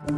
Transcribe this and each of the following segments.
I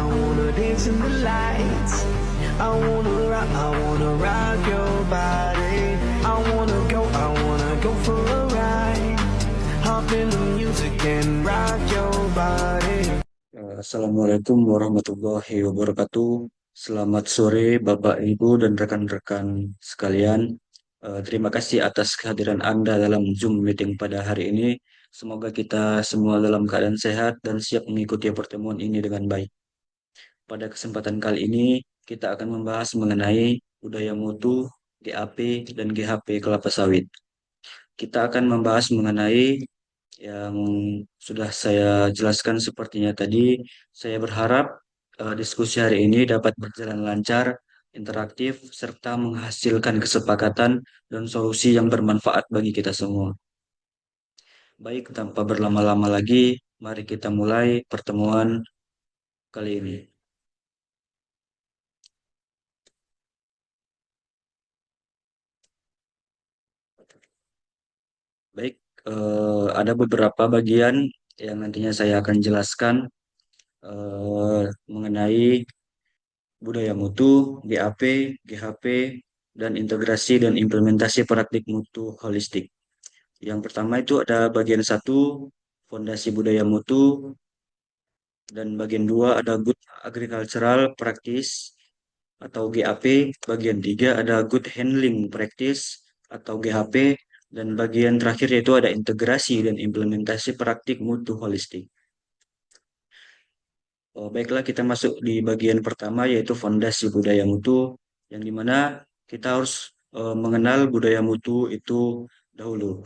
wanna dance in the lights. I wanna rock your body. I wanna go for a ride. Hop in the music and rock your body. Assalamualaikum warahmatullahi wabarakatuh. Selamat sore Bapak, Ibu, dan rekan-rekan sekalian. Terima kasih atas kehadiran Anda dalam Zoom meeting pada hari ini. Semoga kita semua dalam keadaan sehat dan siap mengikuti pertemuan ini dengan baik. Pada kesempatan kali ini, kita akan membahas mengenai budaya mutu, GAP, dan GHP kelapa sawit. Kita akan membahas mengenai yang sudah saya jelaskan sepertinya tadi. Saya berharap diskusi hari ini dapat berjalan lancar, interaktif, serta menghasilkan kesepakatan dan solusi yang bermanfaat bagi kita semua. Baik, tanpa berlama-lama lagi, mari kita mulai pertemuan kali ini. Baik, ada beberapa bagian yang nantinya saya akan jelaskan mengenai budaya mutu, GAP, GHP, dan integrasi dan implementasi praktik mutu holistik. Yang pertama itu ada bagian 1, fondasi budaya mutu, dan bagian 2 ada good agricultural practice atau GAP, bagian 3 ada good handling practice atau GHP, dan bagian terakhir yaitu ada integrasi dan implementasi praktik mutu holistik. Baiklah, kita masuk di bagian pertama yaitu fondasi budaya mutu, yang dimana kita harus mengenal budaya mutu itu dahulu,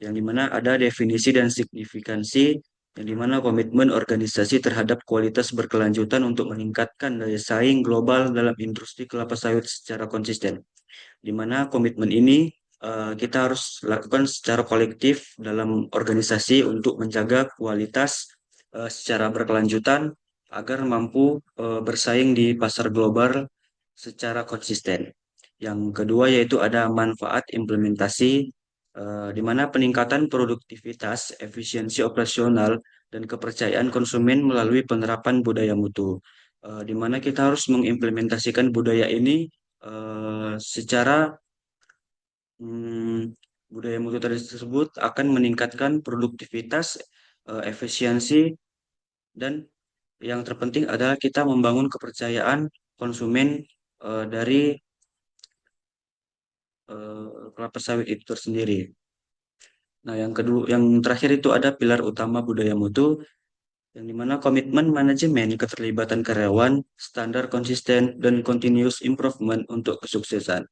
yang dimana ada definisi dan signifikansi, yang dimana komitmen organisasi terhadap kualitas berkelanjutan untuk meningkatkan daya saing global dalam industri kelapa sawit secara konsisten, dimana komitmen ini kita harus lakukan secara kolektif dalam organisasi untuk menjaga kualitas secara berkelanjutan agar mampu bersaing di pasar global secara konsisten. Yang kedua yaitu ada manfaat implementasi, di mana peningkatan produktivitas, efisiensi operasional, dan kepercayaan konsumen melalui penerapan budaya mutu. Di mana kita harus mengimplementasikan budaya ini secara budaya mutu tersebut akan meningkatkan produktivitas, efisiensi, dan yang terpenting adalah kita membangun kepercayaan konsumen dari kelapa sawit itu tersendiri. Nah, yang kedua, yang terakhir itu ada pilar utama budaya mutu, yang dimana komitmen manajemen, keterlibatan karyawan, standar konsisten, dan continuous improvement untuk kesuksesan.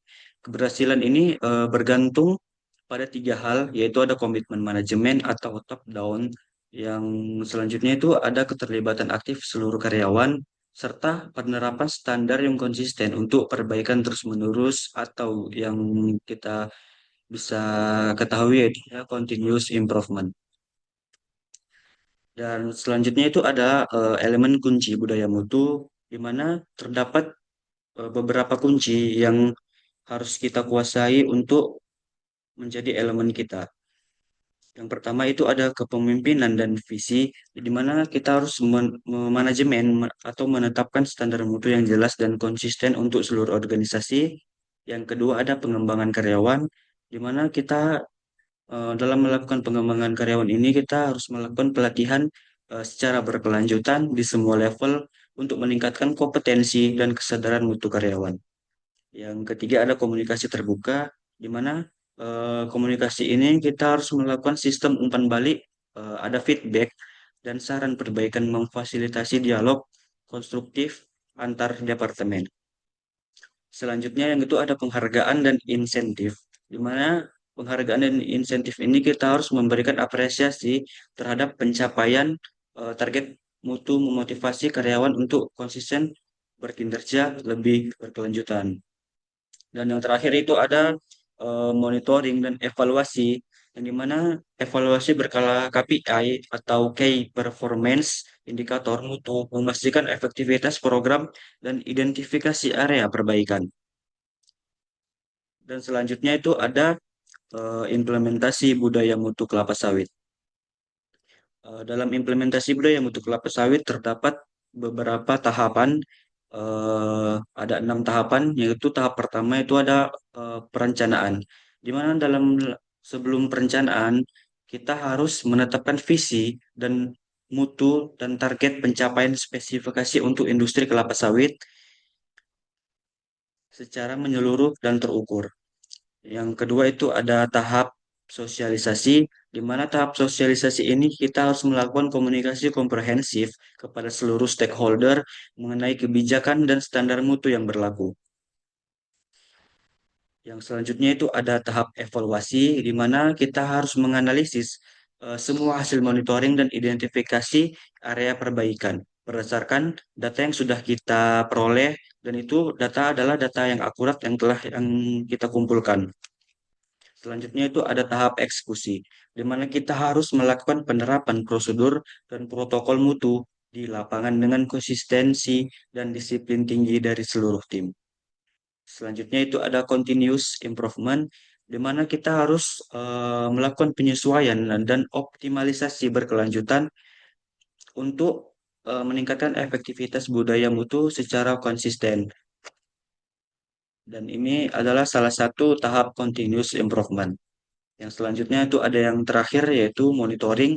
Keberhasilan ini bergantung pada 3 hal, yaitu ada komitmen manajemen atau top down, yang selanjutnya itu ada keterlibatan aktif seluruh karyawan, serta penerapan standar yang konsisten untuk perbaikan terus-menerus atau yang kita bisa ketahui yaitu continuous improvement. Dan selanjutnya itu ada elemen kunci budaya mutu, di mana terdapat beberapa kunci yang harus kita kuasai untuk menjadi elemen kita. Yang pertama itu ada kepemimpinan dan visi, di mana kita harus memanajemen atau menetapkan standar mutu yang jelas dan konsisten untuk seluruh organisasi. Yang kedua ada pengembangan karyawan, di mana kita dalam melakukan pengembangan karyawan ini kita harus melakukan pelatihan secara berkelanjutan di semua level untuk meningkatkan kompetensi dan kesadaran mutu karyawan. Yang ketiga ada komunikasi terbuka, di mana komunikasi ini kita harus melakukan sistem umpan balik, ada feedback dan saran perbaikan, memfasilitasi dialog konstruktif antar departemen. Selanjutnya yang itu ada penghargaan dan insentif, di mana penghargaan dan insentif ini kita harus memberikan apresiasi terhadap pencapaian target mutu, memotivasi karyawan untuk konsisten berkinerja lebih berkelanjutan. Dan yang terakhir itu ada monitoring dan evaluasi, yang dimana evaluasi berkala KPI atau Key Performance Indikator mutu memastikan efektivitas program dan identifikasi area perbaikan. Dan selanjutnya itu ada implementasi budaya mutu kelapa sawit. Dalam implementasi budaya mutu kelapa sawit terdapat beberapa tahapan. Ada 6 tahapan, yaitu tahap pertama itu ada perencanaan, di mana sebelum perencanaan kita harus menetapkan visi dan mutu dan target pencapaian spesifikasi untuk industri kelapa sawit secara menyeluruh dan terukur. Yang kedua itu ada tahap sosialisasi, di mana tahap sosialisasi ini kita harus melakukan komunikasi komprehensif kepada seluruh stakeholder mengenai kebijakan dan standar mutu yang berlaku. Yang selanjutnya itu ada tahap evaluasi, di mana kita harus menganalisis semua hasil monitoring dan identifikasi area perbaikan berdasarkan data yang sudah kita peroleh, dan itu data adalah data yang akurat yang kita kumpulkan. Selanjutnya itu ada tahap eksekusi, di mana kita harus melakukan penerapan prosedur dan protokol mutu di lapangan dengan konsistensi dan disiplin tinggi dari seluruh tim. Selanjutnya itu ada continuous improvement, di mana kita harus melakukan penyesuaian dan optimalisasi berkelanjutan untuk meningkatkan efektivitas budaya mutu secara konsisten. Dan ini adalah salah satu tahap continuous improvement. Yang selanjutnya itu ada yang terakhir, yaitu monitoring,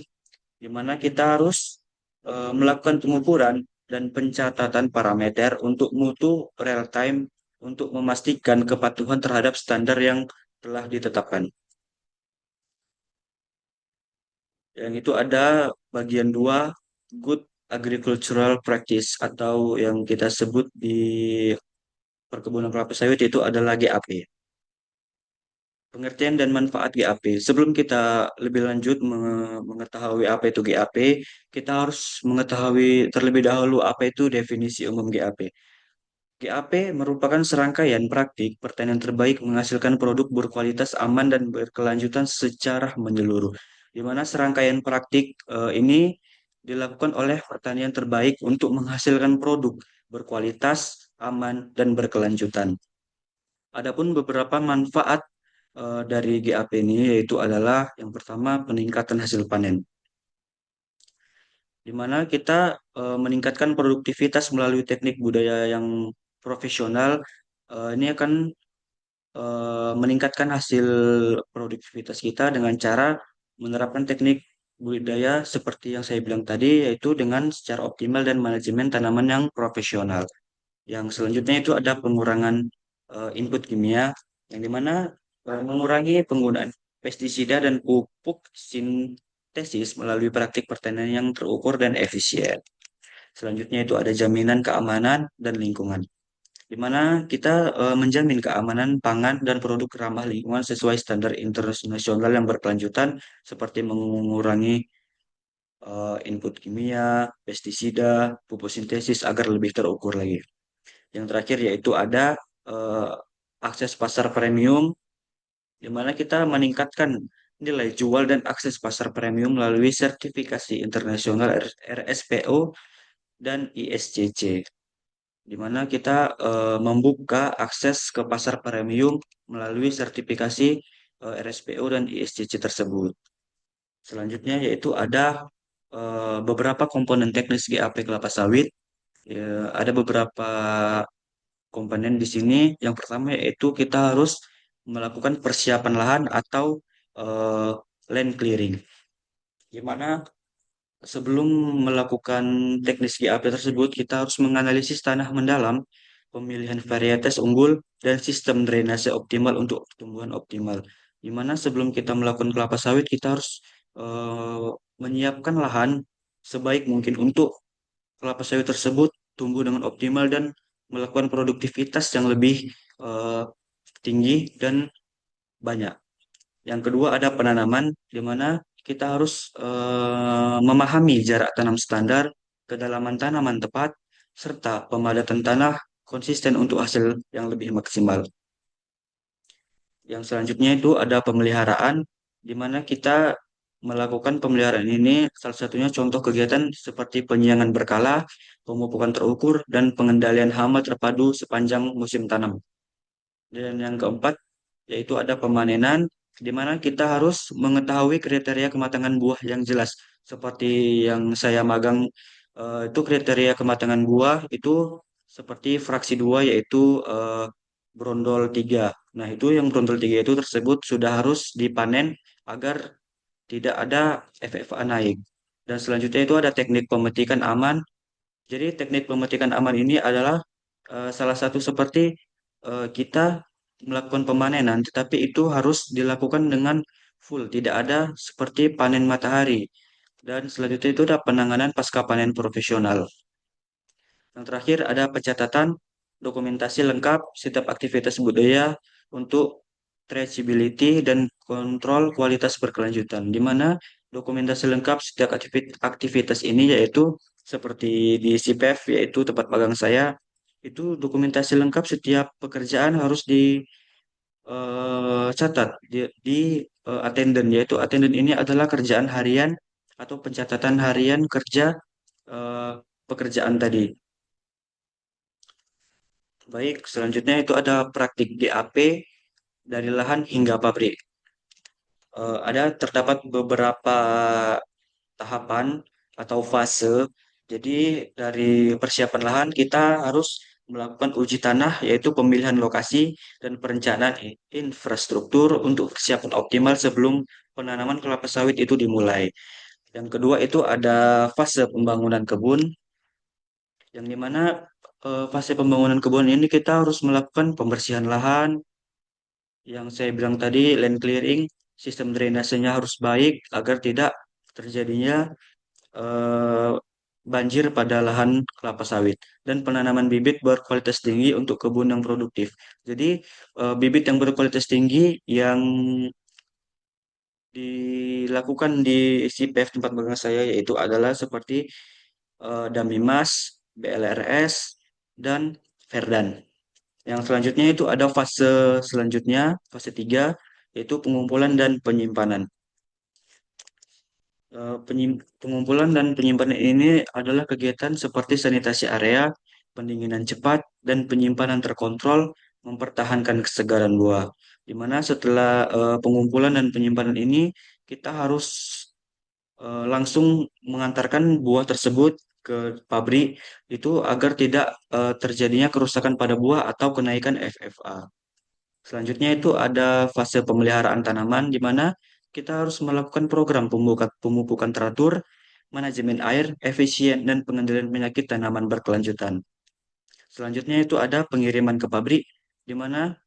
di mana kita harus melakukan pengukuran dan pencatatan parameter untuk mutu real time untuk memastikan kepatuhan terhadap standar yang telah ditetapkan. Yang itu ada bagian 2, Good Agricultural Practice, atau yang kita sebut di perkebunan kelapa sawit itu adalah GAP. Pengertian dan manfaat GAP. Sebelum kita lebih lanjut mengetahui apa itu GAP, kita harus mengetahui terlebih dahulu apa itu definisi umum GAP. GAP merupakan serangkaian praktik pertanian terbaik menghasilkan produk berkualitas aman dan berkelanjutan secara menyeluruh. Di mana serangkaian praktik ini dilakukan oleh pertanian terbaik untuk menghasilkan produk berkualitas, aman, dan berkelanjutan. Adapun beberapa manfaat dari GAP ini yaitu adalah yang pertama peningkatan hasil panen, di mana kita meningkatkan produktivitas melalui teknik budaya yang profesional. Ini akan meningkatkan hasil produktivitas kita dengan cara menerapkan teknik budaya seperti yang saya bilang tadi, yaitu dengan secara optimal dan manajemen tanaman yang profesional. Yang selanjutnya itu ada pengurangan input kimia, yang dimana mengurangi penggunaan pestisida dan pupuk sintesis melalui praktik pertanian yang terukur dan efisien. Selanjutnya itu ada jaminan keamanan dan lingkungan, di mana kita menjamin keamanan pangan dan produk ramah lingkungan sesuai standar internasional yang berkelanjutan, seperti mengurangi input kimia, pestisida, pupuk sintesis agar lebih terukur lagi. Yang terakhir yaitu ada eh, akses pasar premium, di mana kita meningkatkan nilai jual dan akses pasar premium melalui sertifikasi internasional RSPO dan ISCC, di mana kita membuka akses ke pasar premium melalui sertifikasi RSPO dan ISCC tersebut. Selanjutnya yaitu ada beberapa komponen teknis GAP kelapa sawit. Ya, ada beberapa komponen di sini. Yang pertama yaitu kita harus melakukan persiapan lahan atau eh, land clearing, di mana sebelum melakukan teknis GAP tersebut, kita harus menganalisis tanah mendalam, pemilihan varietas unggul, dan sistem drainase optimal untuk pertumbuhan optimal. Di mana sebelum kita melakukan kelapa sawit, kita harus eh, menyiapkan lahan sebaik mungkin untuk kelapa sawit tersebut tumbuh dengan optimal dan melakukan produktivitas yang lebih eh, tinggi dan banyak. Yang kedua ada penanaman, di mana kita harus memahami jarak tanam standar, kedalaman tanaman tepat, serta pemadatan tanah konsisten untuk hasil yang lebih maksimal. Yang selanjutnya itu ada pemeliharaan, di mana kita melakukan pemeliharaan ini salah satunya contoh kegiatan seperti penyiangan berkala, pemupukan terukur, dan pengendalian hama terpadu sepanjang musim tanam. Dan yang keempat yaitu ada pemanenan, di mana kita harus mengetahui kriteria kematangan buah yang jelas. Seperti yang saya magang, itu kriteria kematangan buah itu seperti fraksi 2 yaitu brondol 3. Nah, itu yang brondol 3 itu tersebut sudah harus dipanen agar tidak ada FFA naik. Dan selanjutnya itu ada teknik pemetikan aman. Jadi teknik pemetikan aman ini adalah salah satu seperti kita melakukan pemanenan, tetapi itu harus dilakukan dengan full, tidak ada seperti panen matahari. Dan selanjutnya itu ada penanganan pasca panen profesional. Yang terakhir ada pencatatan dokumentasi lengkap setiap aktivitas budaya untuk traceability dan kontrol kualitas berkelanjutan, di mana dokumentasi lengkap setiap aktivitas ini yaitu seperti di CPF, yaitu tempat magang saya, itu dokumentasi lengkap setiap pekerjaan harus dicatat di attendant, yaitu attendant ini adalah kerjaan harian atau pencatatan harian kerja eh, pekerjaan tadi. Baik, selanjutnya itu ada praktik DAP dari lahan hingga pabrik. Ada terdapat beberapa tahapan atau fase. Jadi dari persiapan lahan kita harus melakukan uji tanah yaitu pemilihan lokasi dan perencanaan infrastruktur untuk kesiapan optimal sebelum penanaman kelapa sawit itu dimulai. Yang kedua itu ada fase pembangunan kebun yang dimana fase pembangunan kebun ini kita harus melakukan pembersihan lahan, yang saya bilang tadi, land clearing, sistem drainasenya harus baik agar tidak terjadinya eh, banjir pada lahan kelapa sawit, dan penanaman bibit berkualitas tinggi untuk kebun yang produktif. Jadi bibit yang berkualitas tinggi yang dilakukan di CPF tempat magang saya yaitu adalah seperti Damimas, BLRS, dan Verdan. Yang selanjutnya itu ada fase selanjutnya, fase 3 yaitu pengumpulan dan penyimpanan. Pengumpulan dan penyimpanan ini adalah kegiatan seperti sanitasi area, pendinginan cepat, dan penyimpanan terkontrol mempertahankan kesegaran buah. Di mana setelah pengumpulan dan penyimpanan ini, kita harus langsung mengantarkan buah tersebut ke pabrik itu agar tidak terjadinya kerusakan pada buah atau kenaikan FFA. Selanjutnya itu ada fase pemeliharaan tanaman di mana kita harus melakukan program pemupukan teratur, manajemen air, efisien, dan pengendalian penyakit tanaman berkelanjutan. Selanjutnya itu ada pengiriman ke pabrik di mana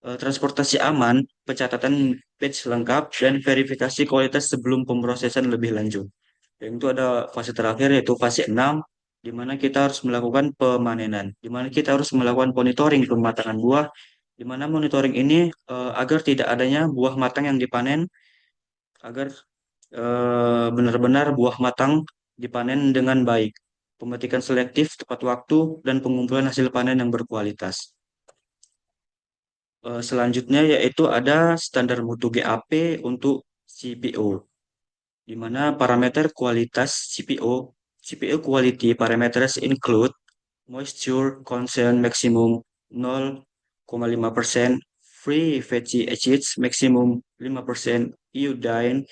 transportasi aman, pencatatan batch lengkap, dan verifikasi kualitas sebelum pemrosesan lebih lanjut. Dan itu ada fase terakhir yaitu fase 6 di mana kita harus melakukan pemanenan, di mana kita harus melakukan monitoring pematangan buah, di mana monitoring ini agar tidak adanya buah matang yang dipanen, agar benar-benar buah matang dipanen dengan baik, pemetikan selektif tepat waktu, dan pengumpulan hasil panen yang berkualitas. Selanjutnya yaitu ada standar mutu GAP untuk CPO, di mana parameter kualitas CPO quality parameters include moisture content maximum 0,5%, free fatty acids maximum 5%, iodine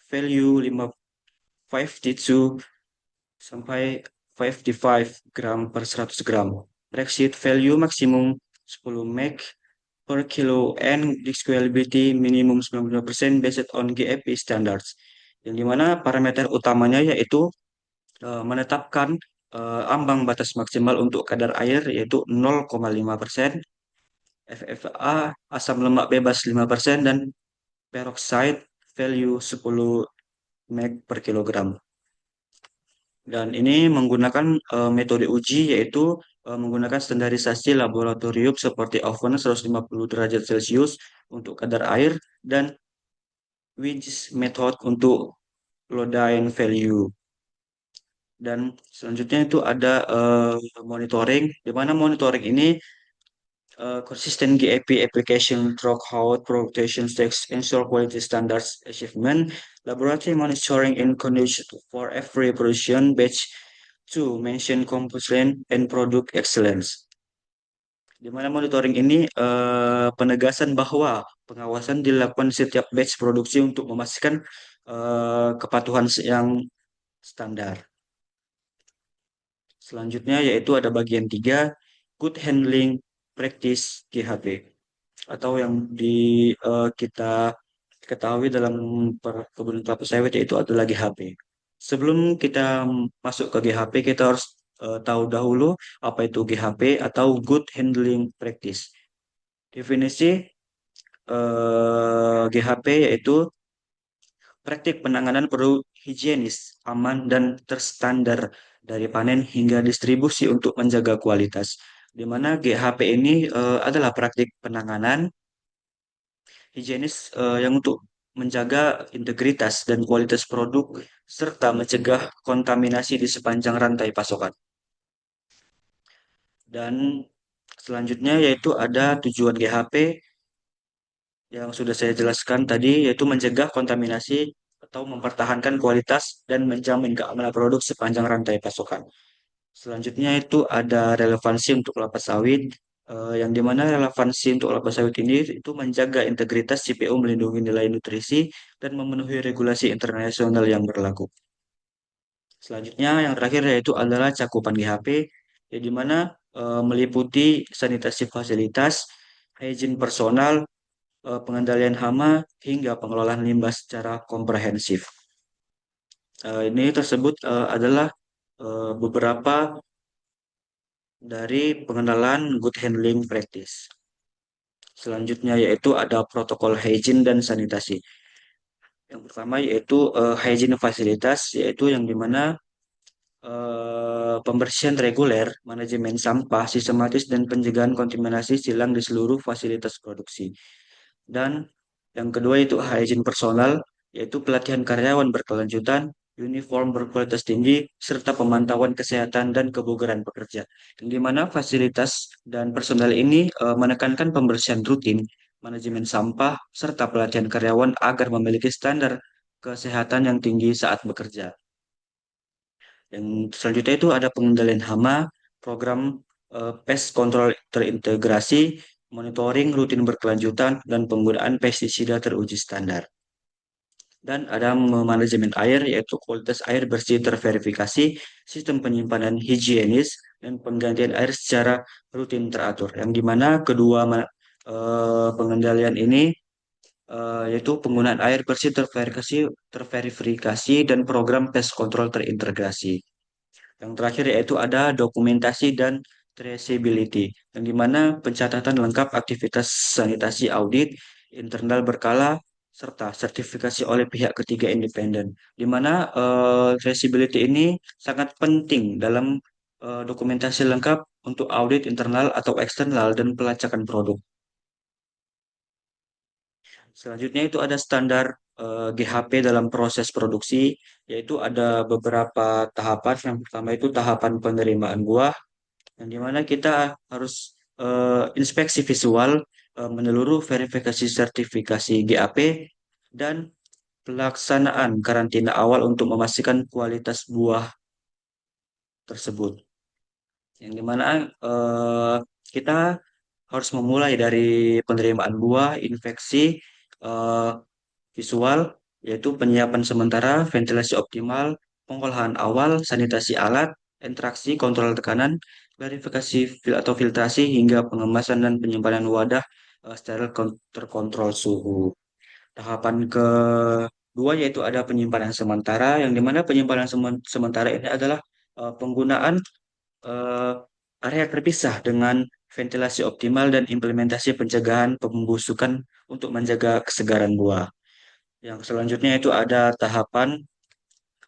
value 52 sampai 55 gram per 100 gram. Brexit value maksimum 10 mg per kilo and disquality minimum 95% based on GAP standards. Yang dimana parameter utamanya yaitu menetapkan ambang batas maksimal untuk kadar air yaitu 0,5%, FFA asam lemak bebas 5%, dan peroxide value 10 mg per kilogram. Dan ini menggunakan metode uji yaitu menggunakan standarisasi laboratorium seperti oven 150 derajat Celcius untuk kadar air dan which is method untuk load and value. Dan selanjutnya itu ada monitoring, di mana monitoring ini consistent GAP application throughout production steps ensure quality standards achievement, laboratory monitoring in condition for every production batch to mention compliance and product excellence. Di mana monitoring ini penegasan bahwa pengawasan dilakukan di setiap batch produksi untuk memastikan kepatuhan yang standar. Selanjutnya yaitu ada bagian 3, Good Handling Practice GHP, atau yang kita ketahui dalam perkebunan kelapa sawit yaitu adalah GHP. Sebelum kita masuk ke GHP, kita harus tahu dahulu apa itu GHP atau Good Handling Practice. Definisi GHP yaitu praktik penanganan produk higienis, aman, dan terstandar dari panen hingga distribusi untuk menjaga kualitas. Di mana GHP ini adalah praktik penanganan higienis yang untuk menjaga integritas dan kualitas produk serta mencegah kontaminasi di sepanjang rantai pasokan. Dan selanjutnya yaitu ada tujuan GHP yang sudah saya jelaskan tadi, yaitu mencegah kontaminasi atau mempertahankan kualitas dan menjamin keamanan produk sepanjang rantai pasokan. Selanjutnya itu ada relevansi untuk kelapa sawit, yang dimana relevansi untuk kelapa sawit ini itu menjaga integritas CPO, melindungi nilai nutrisi, dan memenuhi regulasi internasional yang berlaku. Selanjutnya yang terakhir yaitu adalah cakupan GHP, yang dimana meliputi sanitasi fasilitas, hygiene personal, pengendalian hama, hingga pengelolaan limbah secara komprehensif. Ini tersebut adalah beberapa dari pengenalan good handling practice. Selanjutnya yaitu ada protokol hygiene dan sanitasi. Yang pertama yaitu hygiene fasilitas, yaitu yang dimana pembersihan reguler, manajemen sampah sistematis, dan pencegahan kontaminasi silang di seluruh fasilitas produksi. Dan yang kedua itu hygiene personal, yaitu pelatihan karyawan berkelanjutan, uniform berkualitas tinggi, serta pemantauan kesehatan dan kebugaran pekerja. Di mana fasilitas dan personal ini menekankan pembersihan rutin, manajemen sampah, serta pelatihan karyawan agar memiliki standar kesehatan yang tinggi saat bekerja. Yang selanjutnya itu ada pengendalian hama, program pest control terintegrasi, monitoring rutin berkelanjutan, dan penggunaan pestisida teruji standar. Dan ada manajemen air, yaitu kualitas air bersih terverifikasi, sistem penyimpanan higienis, dan penggantian air secara rutin teratur. Yang dimana kedua pengendalian ini yaitu penggunaan air bersih terverifikasi, dan program pest control terintegrasi. Yang terakhir yaitu ada dokumentasi dan traceability, yang dimana pencatatan lengkap aktivitas sanitasi audit internal berkala serta sertifikasi oleh pihak ketiga independen, di mana traceability ini sangat penting dalam dokumentasi lengkap untuk audit internal atau eksternal dan pelacakan produk. Selanjutnya itu ada standar GHP dalam proses produksi, yaitu ada beberapa tahapan. Yang pertama itu tahapan penerimaan buah, yang dimana kita harus inspeksi visual, menyeluruh verifikasi sertifikasi GAP, dan pelaksanaan karantina awal untuk memastikan kualitas buah tersebut. Yang dimana kita harus memulai dari penerimaan buah, infeksi, eh, visual, yaitu penyiapan sementara, ventilasi optimal, pengolahan awal, sanitasi alat, interaksi, kontrol tekanan, klarifikasi atau filtrasi, hingga pengemasan dan penyimpanan wadah steril terkontrol suhu. Tahapan kedua yaitu ada penyimpanan sementara, yang dimana penyimpanan sementara ini adalah penggunaan eh, area terpisah dengan ventilasi optimal dan implementasi pencegahan pembusukan untuk menjaga kesegaran buah. Yang selanjutnya itu ada tahapan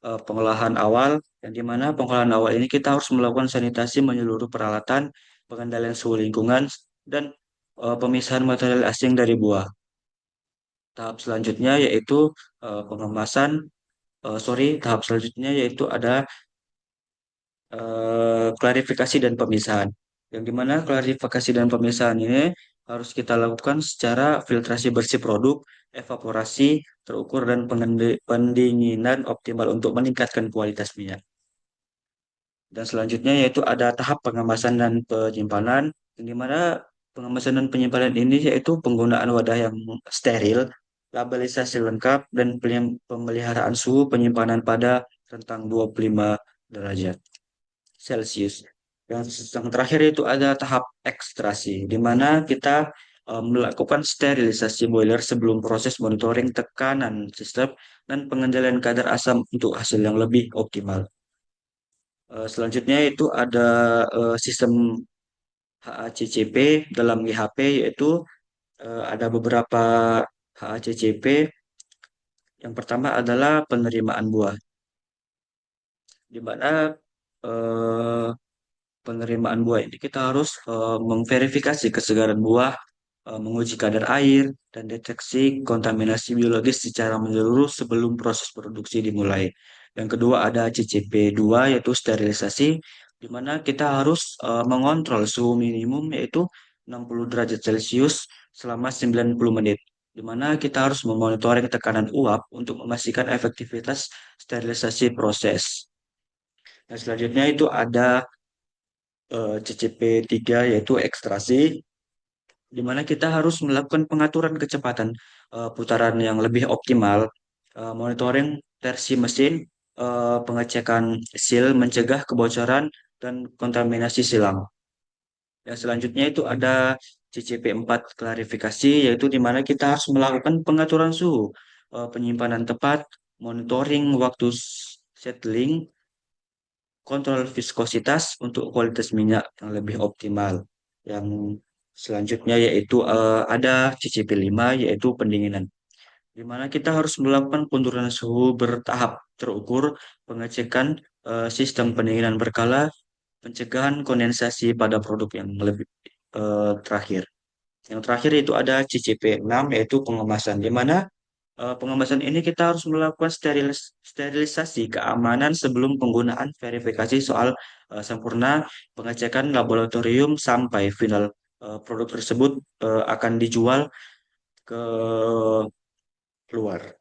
pengolahan awal, yang dimana pengolahan awal ini kita harus melakukan sanitasi menyeluruh peralatan, pengendalian suhu lingkungan, dan pemisahan material asing dari buah. Tahap selanjutnya yaitu pengemasan, tahap selanjutnya yaitu ada klarifikasi dan pemisahan. Yang dimana klarifikasi dan pemisahan ini harus kita lakukan secara filtrasi bersih produk, evaporasi, terukur, dan pendinginan optimal untuk meningkatkan kualitas minyak. Dan selanjutnya yaitu ada tahap pengemasan dan penyimpanan, yang dimana pengemasan dan penyimpanan ini yaitu penggunaan wadah yang steril, labelisasi lengkap, dan pemeliharaan suhu penyimpanan pada rentang 25 derajat Celcius. Yang terakhir itu ada tahap ekstrasi, di mana kita melakukan sterilisasi boiler sebelum proses monitoring tekanan sistem dan pengendalian kadar asam untuk hasil yang lebih optimal. Selanjutnya itu ada sistem HACCP dalam GHP, yaitu ada beberapa HACCP. Yang pertama adalah penerimaan buah, di mana eh, penerimaan buah ini kita harus memverifikasi kesegaran buah, menguji kadar air, dan deteksi kontaminasi biologis secara menyeluruh sebelum proses produksi dimulai. Yang kedua ada CCP2 yaitu sterilisasi, di mana kita harus mengontrol suhu minimum yaitu 60 derajat Celcius selama 90 menit. Di mana kita harus memonitoring tekanan uap untuk memastikan efektivitas sterilisasi proses. Nah, selanjutnya itu ada CCP3 yaitu ekstraksi, di mana kita harus melakukan pengaturan kecepatan putaran yang lebih optimal, monitoring tensi mesin, pengecekan seal, mencegah kebocoran dan kontaminasi silang. Yang selanjutnya itu ada CCP4 klarifikasi, yaitu di mana kita harus melakukan pengaturan suhu, penyimpanan tepat, monitoring waktu settling, kontrol viskositas untuk kualitas minyak yang lebih optimal. Yang selanjutnya yaitu ada CCP5 yaitu pendinginan, di mana kita harus melakukan penurunan suhu bertahap terukur, pengecekan sistem pendinginan berkala, pencegahan kondensasi pada produk yang lebih terakhir. Yang terakhir itu ada CCP6 yaitu pengemasan, di mana pengemasan ini kita harus melakukan sterilisasi keamanan sebelum penggunaan, verifikasi soal sempurna, pengecekan laboratorium sampai final produk tersebut akan dijual ke luar.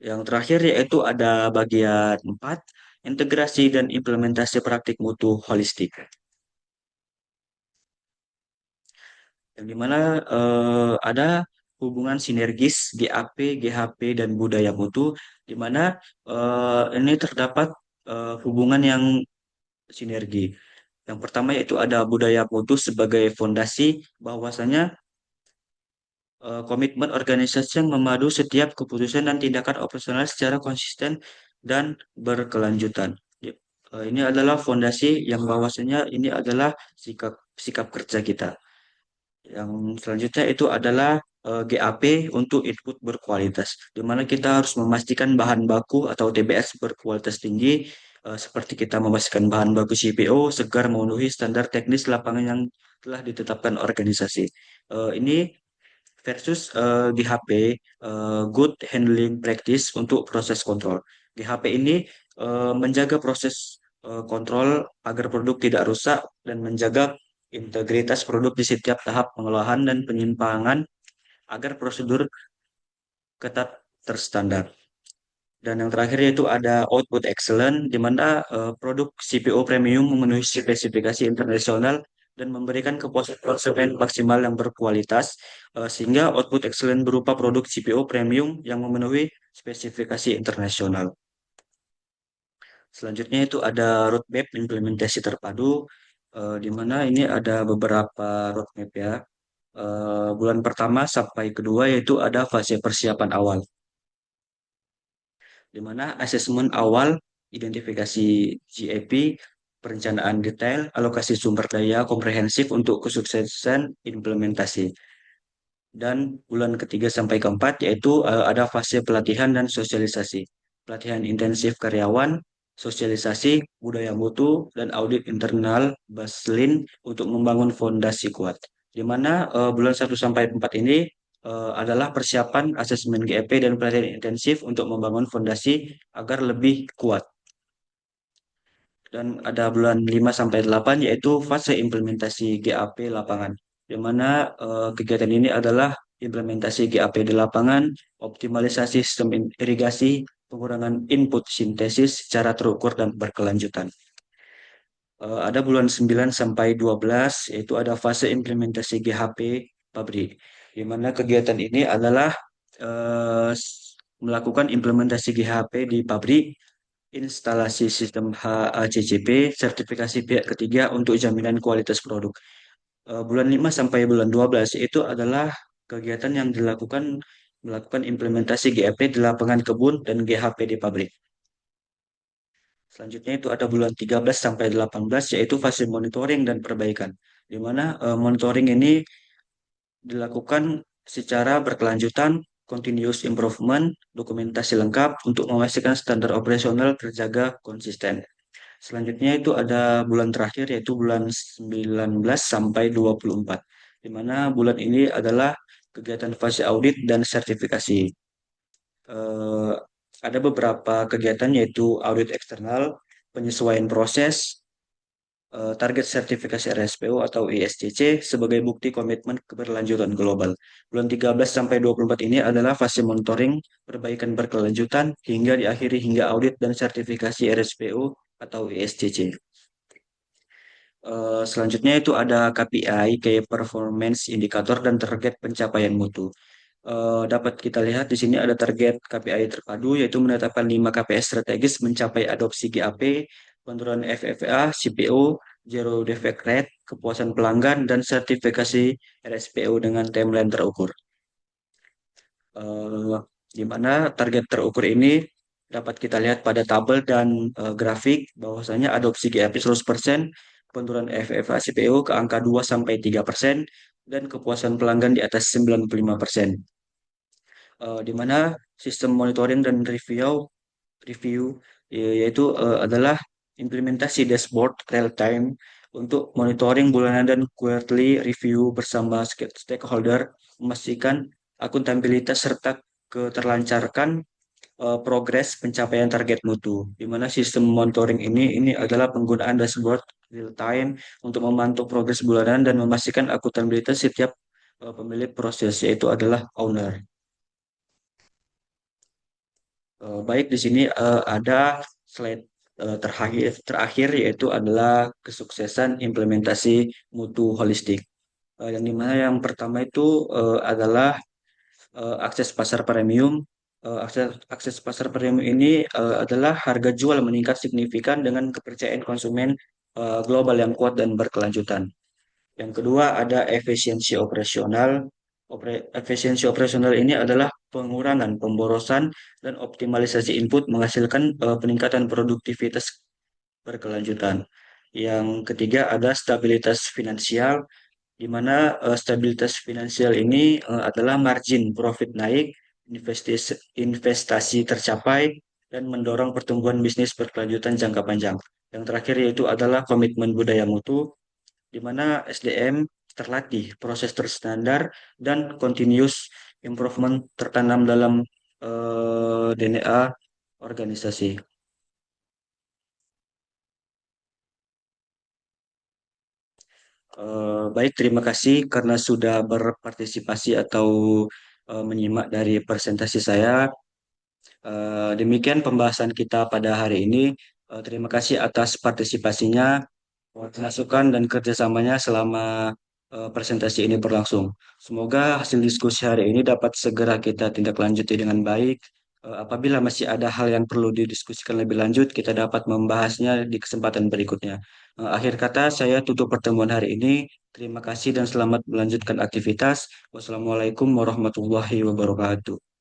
Yang terakhir yaitu ada bagian 4, integrasi dan implementasi praktik mutu holistik. Yang dimana ada hubungan sinergis GAP, GHP, dan budaya mutu, di mana ini terdapat hubungan yang sinergi. Yang pertama yaitu ada budaya mutu sebagai fondasi, bahwasanya komitmen organisasi yang memadu setiap keputusan dan tindakan operasional secara konsisten dan berkelanjutan. Ini adalah fondasi yang bahwasanya ini adalah sikap sikap kerja kita. Yang selanjutnya itu adalah GAP untuk input berkualitas, di mana kita harus memastikan bahan baku atau TBS berkualitas tinggi, seperti kita memastikan bahan baku CPO segar memenuhi standar teknis lapangan yang telah ditetapkan organisasi. Ini versus GHP, Good Handling Practice untuk proses kontrol. GHP ini menjaga proses kontrol agar produk tidak rusak dan menjaga integritas produk di setiap tahap pengolahan dan penyimpangan agar prosedur ketat terstandar. Dan yang terakhir yaitu ada output excellent, di mana produk CPO premium memenuhi spesifikasi internasional dan memberikan kepuasan konsumen maksimal yang berkualitas, sehingga output excellent berupa produk CPO premium yang memenuhi spesifikasi internasional. Selanjutnya itu ada roadmap implementasi terpadu, di mana ini ada beberapa roadmap ya. Bulan pertama sampai kedua yaitu ada fase persiapan awal, di mana asesmen awal, identifikasi GAP, perencanaan detail, alokasi sumber daya komprehensif untuk kesuksesan implementasi. Dan bulan ketiga sampai keempat yaitu ada fase pelatihan dan sosialisasi. Pelatihan intensif karyawan, sosialisasi, budaya mutu, dan audit internal Baslin untuk membangun fondasi kuat. Di mana bulan 1 sampai 4 ini adalah persiapan asesmen GEP dan pelatihan intensif untuk membangun fondasi agar lebih kuat. Dan ada bulan 5 sampai 8 yaitu fase implementasi GAP lapangan. Di mana kegiatan ini adalah implementasi GAP di lapangan, optimalisasi sistem irigasi, pengurangan input sintesis secara terukur dan berkelanjutan. Ada bulan 9 sampai 12 yaitu ada fase implementasi GHP pabrik. Di mana kegiatan ini adalah melakukan implementasi GHP di pabrik, instalasi sistem HACCP, sertifikasi pihak ketiga untuk jaminan kualitas produk. Bulan 5 sampai bulan 12 itu adalah kegiatan yang dilakukan melakukan implementasi GAP di lapangan kebun dan GHP di pabrik. Selanjutnya itu ada bulan 13 sampai 18 yaitu fase monitoring dan perbaikan. Di mana monitoring ini dilakukan secara berkelanjutan, continuous improvement, dokumentasi lengkap untuk memastikan standar operasional terjaga konsisten. Selanjutnya itu ada bulan terakhir yaitu bulan 19 sampai 24, di mana bulan ini adalah kegiatan fase audit dan sertifikasi. Eh, ada beberapa kegiatan yaitu audit eksternal, penyesuaian proses, target sertifikasi RSPO atau ISCC sebagai bukti komitmen keberlanjutan global. Bulan 13 sampai 24 ini adalah fase monitoring perbaikan berkelanjutan hingga diakhiri hingga audit dan sertifikasi RSPO atau ISCC. Selanjutnya itu ada KPI, Key Performance Indicator dan target pencapaian mutu. Dapat kita lihat di sini ada target KPI terpadu yaitu menetapkan 5 KPI strategis mencapai adopsi GAP, penurunan FFA, CPO, Zero Defect Rate, kepuasan pelanggan, dan sertifikasi RSPO dengan timeline terukur. Eh, di mana target terukur ini dapat kita lihat pada tabel dan grafik bahwasanya adopsi GAP 100%, penurunan FFA CPO ke angka 2-3%, dan kepuasan pelanggan di atas 95%. Di mana sistem monitoring dan review yaitu adalah implementasi dashboard real time untuk monitoring bulanan dan quarterly review bersama stakeholder, memastikan akuntabilitas serta keterlancarkan progres pencapaian target mutu. Di mana sistem monitoring ini adalah penggunaan dashboard real time untuk memantau progres bulanan dan memastikan akuntabilitas setiap pemilik proses yaitu adalah owner. Baik, di sini ada slide terakhir yaitu adalah kesuksesan implementasi mutu holistik. Yang dimana yang pertama itu adalah akses pasar premium. Akses pasar premium ini adalah harga jual meningkat signifikan dengan kepercayaan konsumen global yang kuat dan berkelanjutan. Yang kedua ada efisiensi operasional. Efisiensi operasional ini adalah pengurangan pemborosan dan optimalisasi input menghasilkan peningkatan produktivitas berkelanjutan. Yang ketiga ada stabilitas finansial, di mana stabilitas finansial ini adalah margin profit naik, investasi tercapai, dan mendorong pertumbuhan bisnis berkelanjutan jangka panjang. Yang terakhir yaitu adalah komitmen budaya mutu, di mana SDM terlatih, proses terstandar, dan continuous improvement tertanam dalam DNA organisasi. Baik, terima kasih karena sudah berpartisipasi atau menyimak dari presentasi saya. Demikian pembahasan kita pada hari ini. Terima kasih atas partisipasinya, masukan dan kerjasamanya selama presentasi ini berlangsung. Semoga hasil diskusi hari ini dapat segera kita tindak lanjuti dengan baik. Apabila masih ada hal yang perlu didiskusikan lebih lanjut, kita dapat membahasnya di kesempatan berikutnya. Akhir kata, saya tutup pertemuan hari ini. Terima kasih dan selamat melanjutkan aktivitas. Wassalamualaikum warahmatullahi wabarakatuh.